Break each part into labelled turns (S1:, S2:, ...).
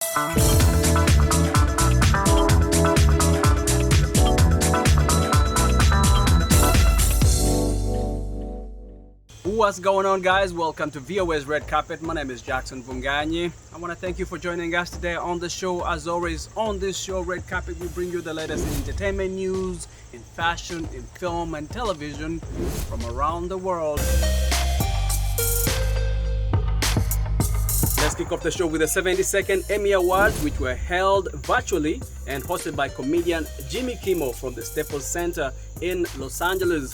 S1: What's going on, guys? Welcome to VOA's Red Carpet. My name is Jackson Vunganyi. I want to thank you for joining us today on the show. As always, on this show, Red Carpet, we bring you the latest in entertainment news, in fashion, in film and television from around the world. Let's kick off the show with the 72nd Emmy Awards, which were held virtually and hosted by comedian Jimmy Kimmel from the Staples Center in Los Angeles.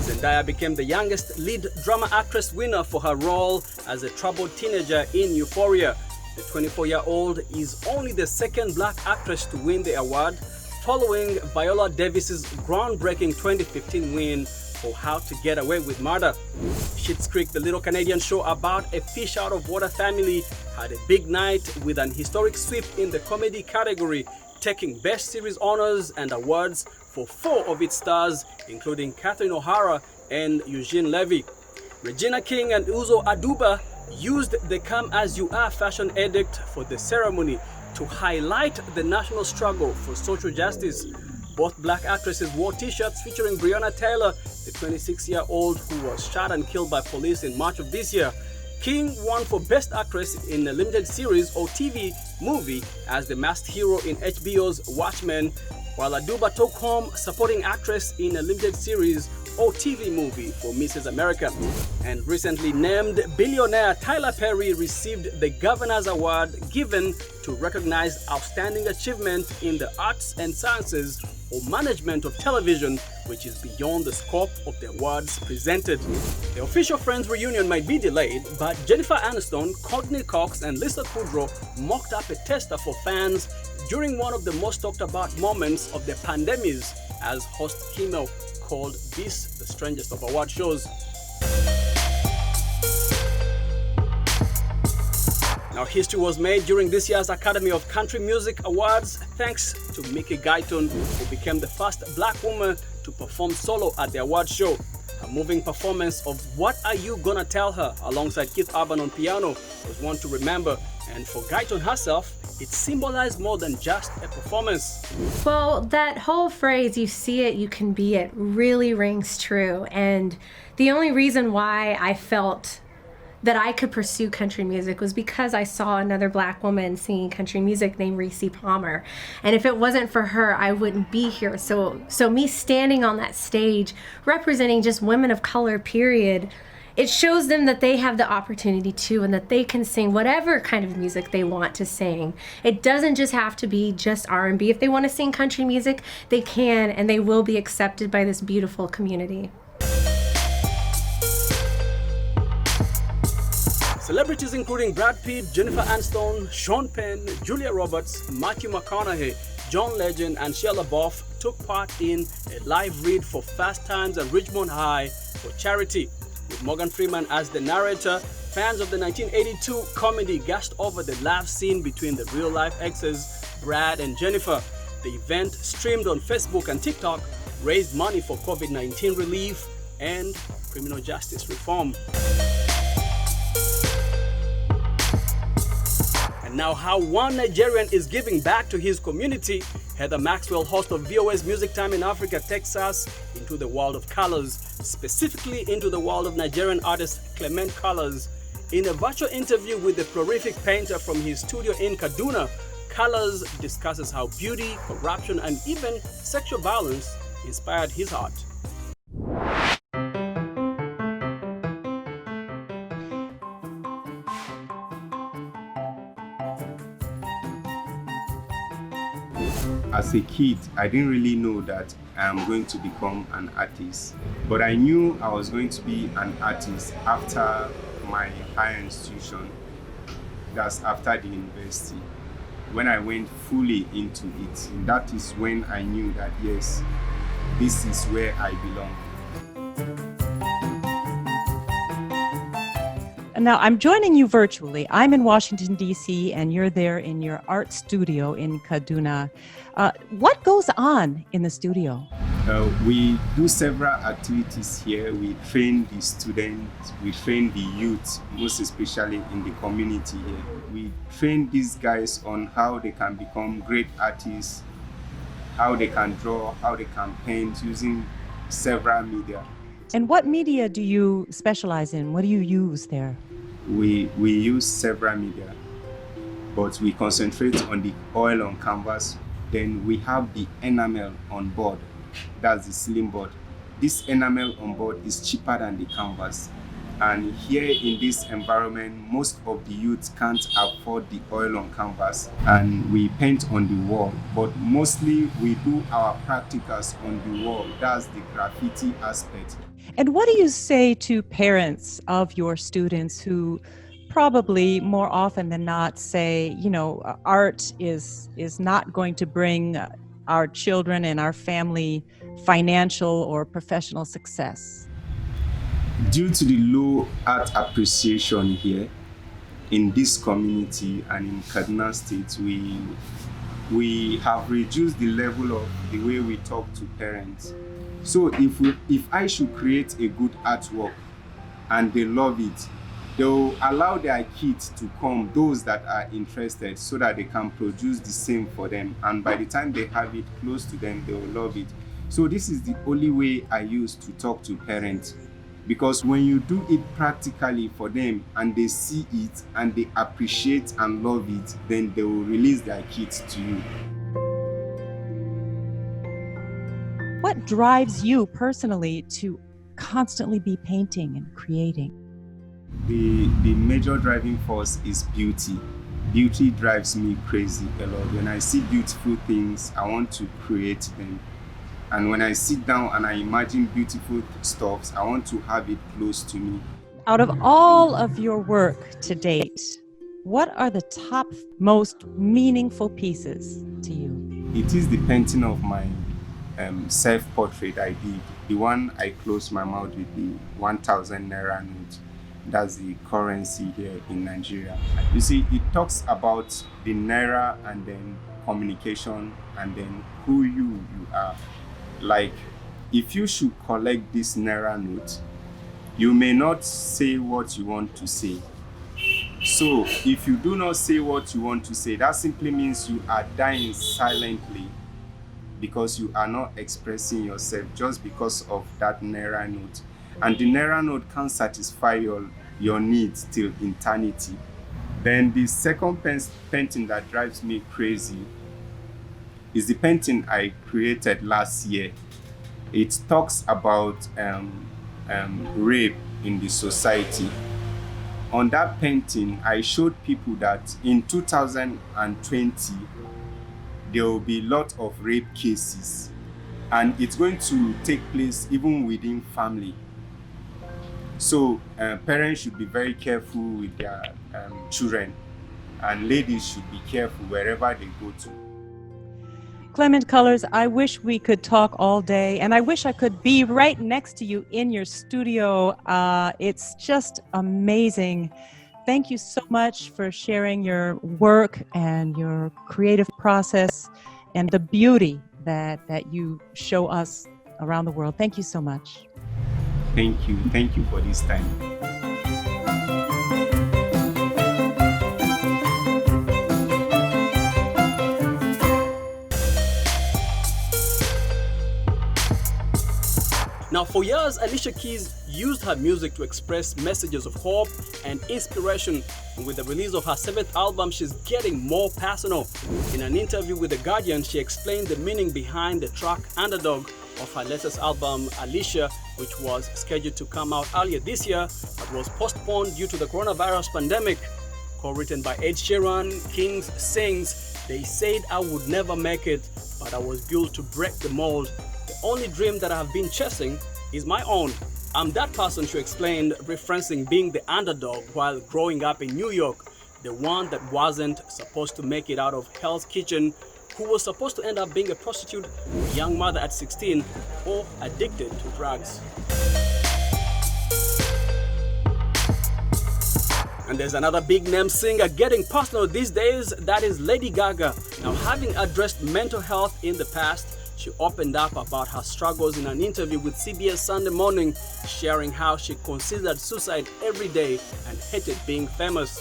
S1: Zendaya became the youngest lead drama actress winner for her role as a troubled teenager in Euphoria. The 24-year-old is only the second black actress to win the award, following Viola Davis's groundbreaking 2015 win for How to Get Away with Murder. Schitt's Creek, the little Canadian show about a fish-out-of-water family, had a big night with an historic sweep in the comedy category, taking Best Series honors and awards for 4 of its stars, including Catherine O'Hara and Eugene Levy. Regina King and Uzo Aduba used the Come As You Are fashion edict for the ceremony to highlight the national struggle for social justice. Both black actresses wore t-shirts featuring Breonna Taylor, the 26-year-old who was shot and killed by police in March of this year. King won for Best Actress in a Limited Series or TV movie as the masked hero in HBO's Watchmen, while Aduba took home Supporting Actress in a Limited Series or TV movie for Mrs. America. And recently named billionaire Tyler Perry received the Governor's Award, given to recognize outstanding achievement in the arts and sciences or management of television, which is beyond the scope of the awards presented. The official Friends reunion might be delayed, but Jennifer Aniston, Courtney Cox, and Lisa Kudrow mocked up a tester for fans during one of the most talked about moments of the pandemic, as host Kimmel called this the strangest of award shows. Now, history was made during this year's Academy of Country Music Awards thanks to Mickey Guyton, who became the first black woman to perform solo at the award show. Her moving performance of What Are You Gonna Tell Her alongside Keith Urban on piano was one to remember, and for Guyton herself, it symbolized more than just a performance.
S2: Well, that whole phrase, you see it, you can be it, really rings true. And the only reason why I felt that I could pursue country music was because I saw another black woman singing country music named Reese Palmer. And if it wasn't for her, I wouldn't be here. So me standing on that stage, representing just women of color, period, it shows them that they have the opportunity to, and that they can sing whatever kind of music they want to sing. It doesn't just have to be just R&B. If they want to sing country music, they can, and they will be accepted by this beautiful community.
S1: Celebrities including Brad Pitt, Jennifer Aniston, Sean Penn, Julia Roberts, Matthew McConaughey, John Legend, and Shia LaBeouf took part in a live read for Fast Times at Richmond High for charity. With Morgan Freeman as the narrator, fans of the 1982 comedy gushed over the laugh scene between the real-life exes Brad and Jennifer. The event, streamed on Facebook and TikTok, raised money for COVID-19 relief and criminal justice reform. And now, how one Nigerian is giving back to his community. Heather Maxwell, host of VOA's Music Time in Africa, takes us into the world of colors, specifically into the world of Nigerian artist Clement Colors. In a virtual interview with the prolific painter from his studio in Kaduna, Colors discusses how beauty, corruption, and even sexual violence inspired his art.
S3: As a kid, I didn't really know that I am going to become an artist. But I knew I was going to be an artist after my higher institution, that's after the university. When I went fully into it, and that is when I knew that yes, this is where I belong.
S4: Now, I'm joining you virtually. I'm in Washington, D.C., and you're there in your art studio in Kaduna. What goes on in the studio?
S3: We do several activities here. We train the students, we train the youth, most especially in the community here. We train these guys on how they can become great artists, how they can draw, how they can paint using several media.
S4: And what media do you specialize in? What do you use there?
S3: We use several media, but we concentrate on the oil on canvas. Then we have the enamel on board. That's the slim board. This enamel on board is cheaper than the canvas. And here in this environment, most of the youth can't afford the oil on canvas, and we paint on the wall. But mostly we do our practicals on the wall. That's the graffiti aspect.
S4: And what do you say to parents of your students who probably more often than not say, you know, art is not going to bring our children and our family financial or professional success?
S3: Due to the low art appreciation here in this community and in Kaduna State, we have reduced the level of the way we talk to parents. So if I should create a good artwork and they love it, they'll allow their kids to come, those that are interested, so that they can produce the same for them. And by the time they have it close to them, they will love it. So this is the only way I use to talk to parents. Because when you do it practically for them and they see it and they appreciate and love it, then they will release their kids to you.
S4: What drives you personally to constantly be painting and creating?
S3: The major driving force is beauty. Beauty drives me crazy a lot. When I see beautiful things, I want to create them. And when I sit down and I imagine beautiful stuff, I want to have it close to me.
S4: Out of all of your work to date, what are the top most meaningful pieces to you?
S3: It is the painting of my self-portrait I did. The one I closed my mouth with, the 1,000 naira note. That's the currency here in Nigeria. You see, it talks about the naira and then communication and then who you are. Like, if you should collect this naira note, you may not say what you want to say. So if you do not say what you want to say, that simply means you are dying silently because you are not expressing yourself just because of that naira note. And the naira note can't satisfy your needs till eternity. Then the second painting that drives me crazy is the painting I created last year. It talks about rape in the society. On that painting, I showed people that in 2020, there will be a lot of rape cases, and it's going to take place even within family. So parents should be very careful with their children, and ladies should be careful wherever they go to.
S4: Clement Colors, I wish we could talk all day, and I wish I could be right next to you in your studio. It's just amazing. Thank you so much for sharing your work and your creative process and the beauty that you show us around the world. Thank you so much.
S3: Thank you. Thank you for this time.
S1: Now, for years, Alicia Keys used her music to express messages of hope and inspiration. And with the release of her 7th album, she's getting more personal. In an interview with The Guardian, she explained the meaning behind the track Underdog of her latest album, Alicia, which was scheduled to come out earlier this year, but was postponed due to the coronavirus pandemic. Co-written by Ed Sheeran, Kings sings, "They said I would never make it, but I was built to break the mold. The only dream that I have been chasing is my own. I'm that person," she explained, referencing being the underdog while growing up in New York, the one that wasn't supposed to make it out of Hell's Kitchen, who was supposed to end up being a prostitute, a young mother at 16, or addicted to drugs. And there's another big name singer getting personal these days, that is Lady Gaga. Now, having addressed mental health in the past, she opened up about her struggles in an interview with CBS Sunday Morning, sharing how she considered suicide every day and hated being famous.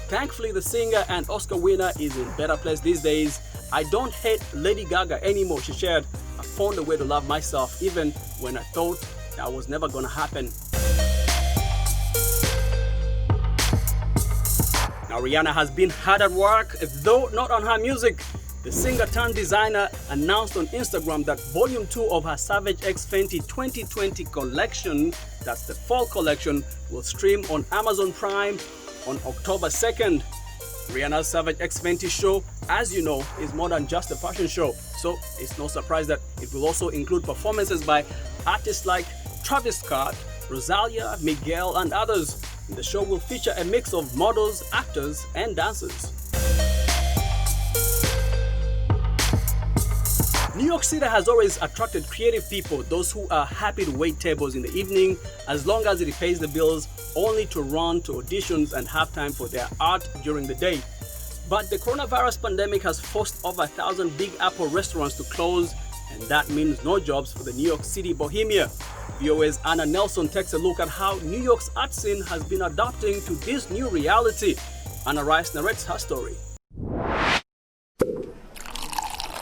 S1: Thankfully, the singer and Oscar winner is in better place these days. "I don't hate Lady Gaga anymore," she shared. "I found a way to love myself even when I thought that was never gonna happen." Now, Rihanna has been hard at work, though not on her music. The singer-turned-designer announced on Instagram that Volume 2 of her Savage X Fenty 2020 collection, that's the fall collection, will stream on Amazon Prime on October 2nd. Rihanna's Savage X Fenty show, as you know, is more than just a fashion show, so it's no surprise that it will also include performances by artists like Travis Scott, Rosalia, Miguel, and others. The show will feature a mix of models, actors, and dancers. New York City has always attracted creative people, those who are happy to wait tables in the evening as long as it pays the bills, only to run to auditions and have time for their art during the day. But the coronavirus pandemic has forced over 1,000 Big Apple restaurants to close, and that means no jobs for the New York City BOHemia. VOA's Anna Nelson takes a look at how New York's art scene has been adapting to this new reality. Anna Rice narrates her story.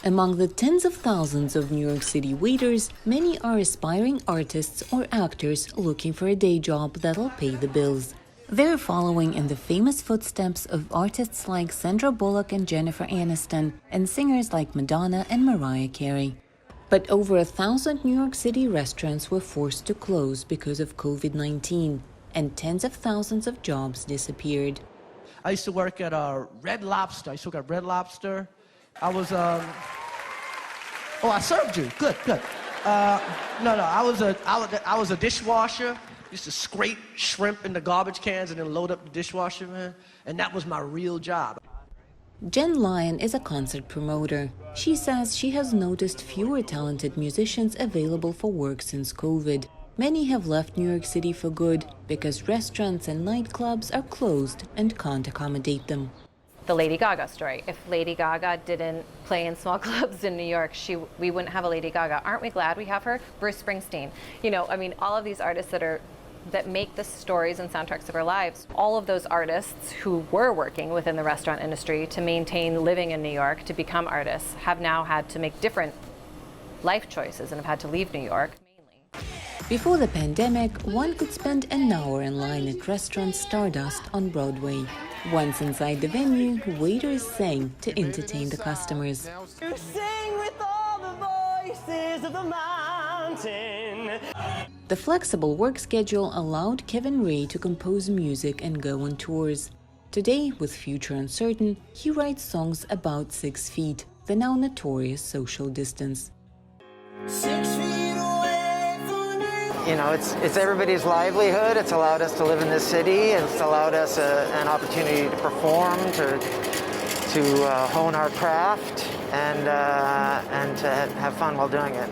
S5: Among the tens of thousands of New York City waiters, many are aspiring artists or actors looking for a day job that'll pay the bills. They're following in the famous footsteps of artists like Sandra Bullock and Jennifer Aniston, and singers like Madonna and Mariah Carey. But over 1,000 New York City restaurants were forced to close because of COVID-19, and tens of thousands of jobs disappeared.
S6: I used to work at Red Lobster. I used to work at Red Lobster. I was, oh, I served you. Good, good. I was a dishwasher. Used to scrape shrimp in the garbage cans and then load up the dishwasher, man. And that was my real job.
S5: Jen Lyon is a concert promoter. She says she has noticed fewer talented musicians available for work since COVID. Many have left New York City for good because restaurants and nightclubs are closed and can't accommodate them.
S7: The Lady Gaga story. If Lady Gaga didn't play in small clubs in New York, we wouldn't have a Lady Gaga. Aren't we glad we have her? Bruce Springsteen. You know, I mean, all of these artists that make the stories and soundtracks of our lives. All of those artists who were working within the restaurant industry to maintain living in New York, to become artists, have now had to make different life choices and have had to leave New York.
S5: Before the pandemic, one could spend an hour in line at restaurant Stardust on Broadway. Once inside the venue, waiters sang to entertain the customers.
S8: You sing with all the voices of the mountain.
S5: The flexible work schedule allowed Kevin Ray to compose music and go on tours. Today, with future uncertain, he writes songs about 6 feet, the now notorious social distance.
S8: 6 feet away from you.
S9: You know, it's everybody's livelihood. It's allowed us to live in this city. It's allowed us an opportunity to perform, to hone our craft, and to have fun while doing it.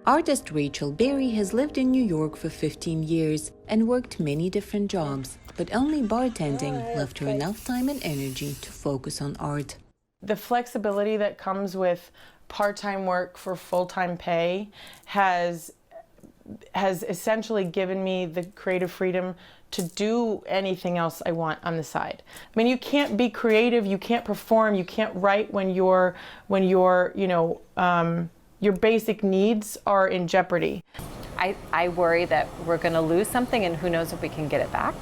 S5: Artist Rachel Berry has lived in New York for 15 years and worked many different jobs, but only bartending left her enough time and energy to focus on art.
S10: The flexibility that comes with part-time work for full-time pay has essentially given me the creative freedom to do anything else I want on the side. I mean, you can't be creative, you can't perform, you can't write when you're you know, your basic needs are in jeopardy.
S7: I worry that we're going to lose something, and who knows if we can get it back.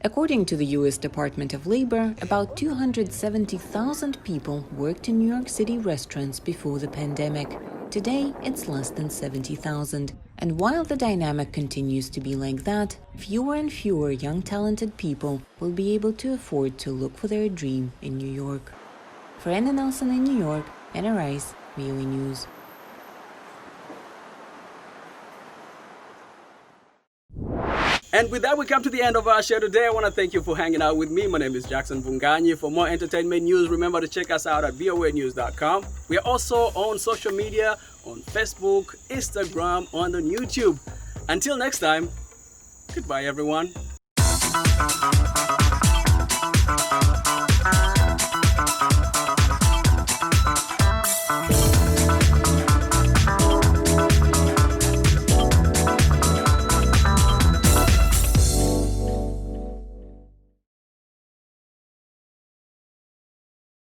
S5: According to the U.S. Department of Labor, about 270,000 people worked in New York City restaurants before the pandemic. Today, it's less than 70,000. And while the dynamic continues to be like that, fewer and fewer young talented people will be able to afford to look for their dream in New York. For Anna Nelson in New York, Anna Rice, VOA News.
S1: And with that, we come to the end of our show today. I want to thank you for hanging out with me. My name is Jackson Vunganyi. For more entertainment news, remember to check us out at BOHenews.com. We are also on social media, on Facebook, Instagram, and on YouTube. Until next time, goodbye, everyone.